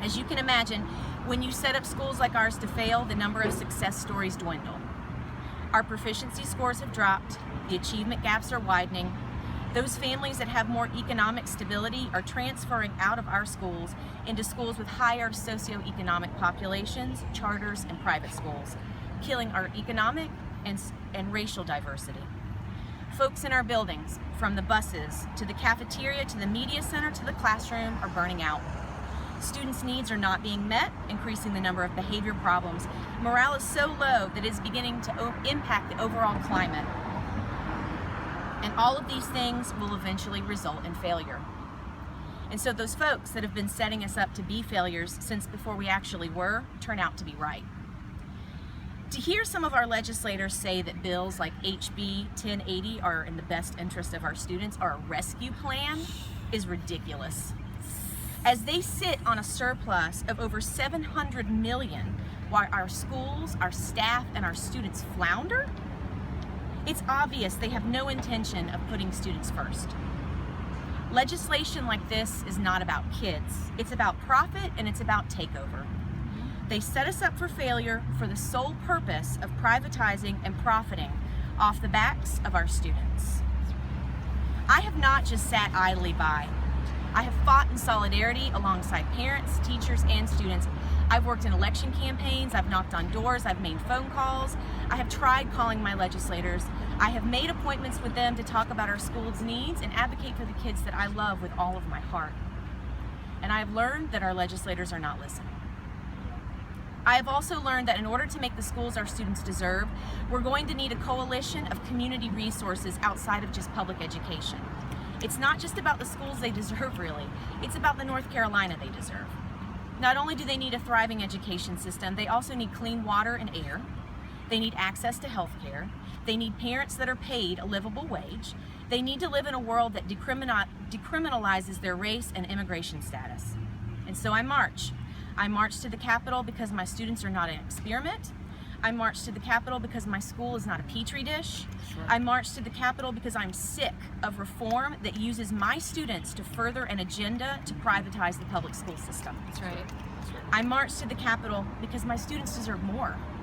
As you can imagine, when you set up schools like ours to fail, the number of success stories dwindle. Our proficiency scores have dropped, the achievement gaps are widening. Those families that have more economic stability are transferring out of our schools into schools with higher socioeconomic populations, charters, and private schools, killing our economic and racial diversity. Folks in our buildings, from the buses to the cafeteria to the media center to the classroom, are burning out. Students' needs are not being met, increasing the number of behavior problems. Morale is so low that it is beginning to impact the overall climate. And all of these things will eventually result in failure. And so those folks that have been setting us up to be failures since before we actually were, turn out to be right. To hear some of our legislators say that bills like HB 1080 are in the best interest of our students, or a rescue plan, is ridiculous. As they sit on a surplus of over $700 million while our schools, our staff, and our students flounder, it's obvious they have no intention of putting students first. Legislation like this is not about kids. It's about profit and it's about takeover. They set us up for failure for the sole purpose of privatizing and profiting off the backs of our students. I have not just sat idly by. I have fought in solidarity alongside parents, teachers, and students. I've worked in election campaigns, I've knocked on doors, I've made phone calls, I have tried calling my legislators, I have made appointments with them to talk about our school's needs and advocate for the kids that I love with all of my heart. And I have learned that our legislators are not listening. I have also learned that in order to make the schools our students deserve, we're going to need a coalition of community resources outside of just public education. It's not just about the schools they deserve, really. It's about the North Carolina they deserve. Not only do they need a thriving education system, they also need clean water and air. They need access to health care. They need parents that are paid a livable wage. They need to live in a world that decriminalizes their race and immigration status. And so I march. I march to the Capitol because my students are not an experiment. I march to the Capitol because my school is not a petri dish. Sure. I march to the Capitol because I'm sick of reform that uses my students to further an agenda to privatize the public school system. That's right. I march to the Capitol because my students deserve more.